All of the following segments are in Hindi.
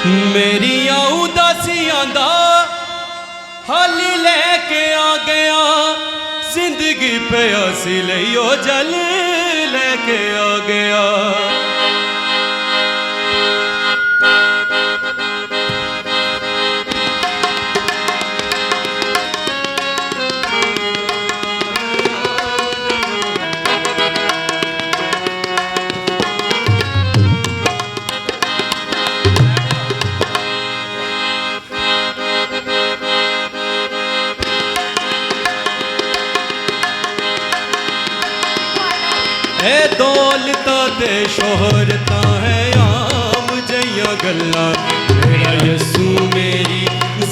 मेरिया उदासियां दा हल लेके आ गया, जिंदगी प्यासी लियो जल लेके आ गया। ए दौलता ते शोहरता है आम जइया गल्ला, मेरा यसू मेरी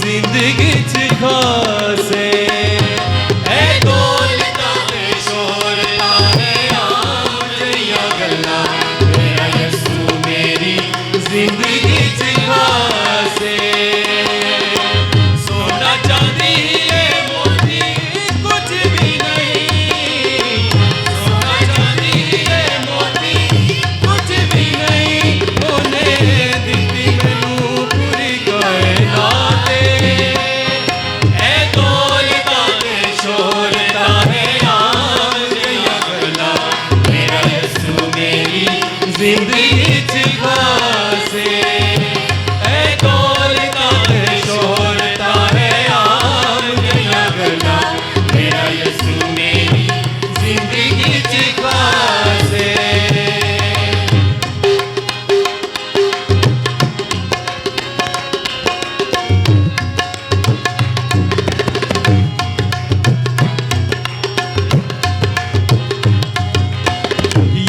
जिंदगी च खास है। ए दौलता ते शोहरता है आम जइया गल्ला, मेरा यसू मेरी जिंदगी च खास है। सोना चांदी मोती कुछ भी नहीं, सोना चांदी मोती कुछ भी नहीं, उन्हें दिती मैनू पूरी कायनात। ए दौलता ते शोहरता है आम जइया गल्ला, मेरा यसू मेरी जिंदगी च खास है। ए दौलता ते शोहरता है आम जइया गल्ला, मेरा यसू मेरी जिंदगी च खास है।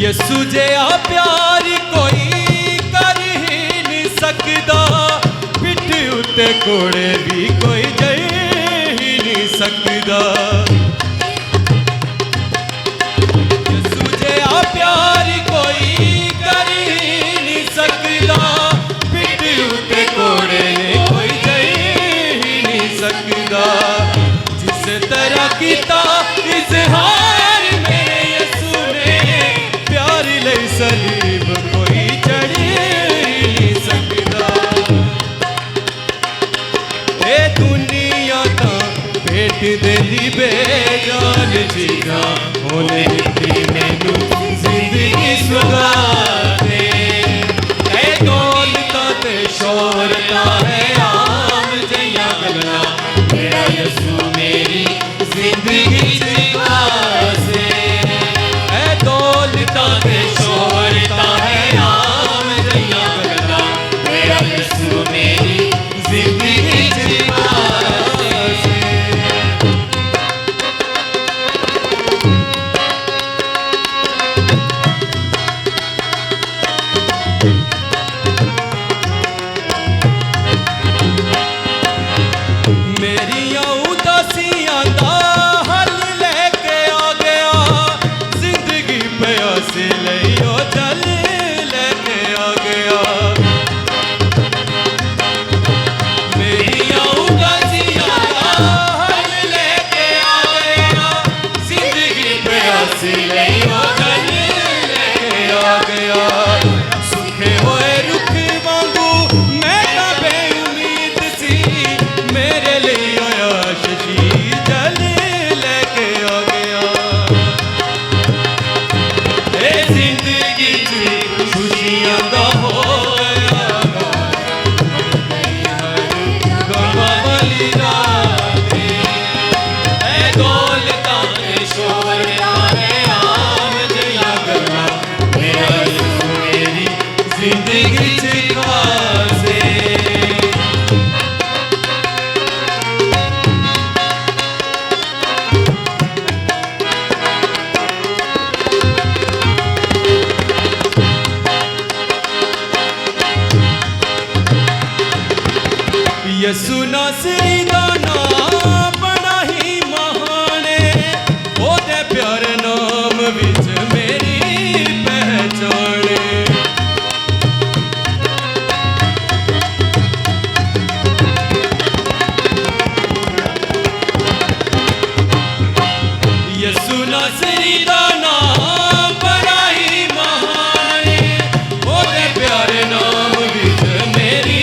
यसू जिहा प्यार कोई कर ही नहीं सकदा, पिठ उत्ते कोड़े भी कोई जई ही नहीं सकदा। यसू जिहा प्यार कोई कर ही नहीं सकदा, पिठ उत्ते कोड़े कोई जई ही नहीं सकदा। जिस तरह कीता इज़हार मेरे यसू ने, प्यार लई सलीब कोई चढ़ नहीं सकदा। ए दुनिया ता भेट देनी बेजान चीज़ां, होने दित्ती मैनू जिंदगी सुगात। ए दौलता ते शोहरता है आम जइया गल्ला, मेरा यसू मेरी जिंदगी च खास है। ए दौलता ते शोहरता है आम जइया गल्ला, मेरा यसू मेरी जिंदगी च खास है। मेरिया उदासियां दा हल लेके आ गया, जिंदगी प्यासी लियो जल लेके आ गया। मेरिया उदासियां दा हल लेके आ गया, जिंदगी प्यासी लियो जल लेके आ गया। सुखे होए रुख वांगू मैं तां बेउम्मीद सी, मेरे लिए आया शशि जल लेके आ गया। ए जिंदगी च खुशियां दा हो गया गमा वाली रात। ए दौलता ते शोहरता है आम जइया गल्ला, मेरा यसू मेरी जिंदगी च खास है। यसू नासरी दा नाम बड़ा ही महान है, ओदे प्यारे नाम विच मेरी पहचान है। यसू नासरी दा नाम बड़ा ही महान है, ओदे प्यारे नाम विच मेरी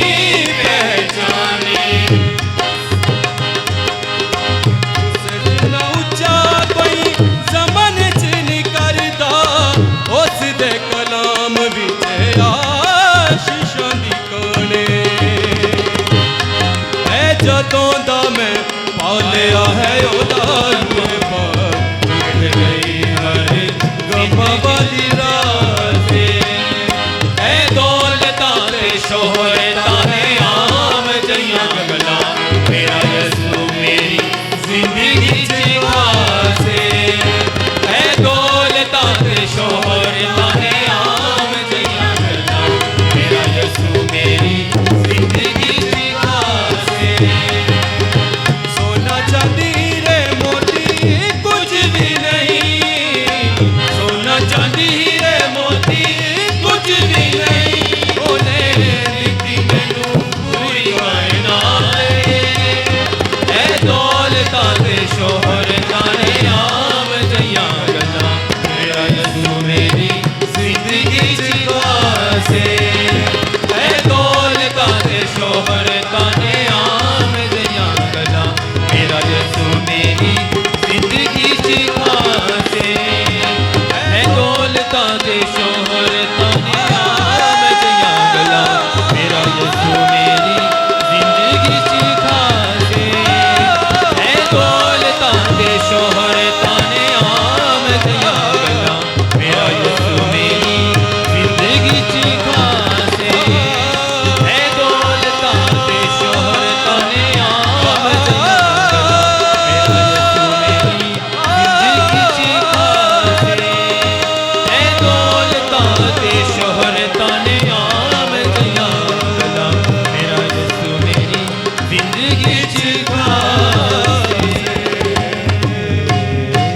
किछ खाए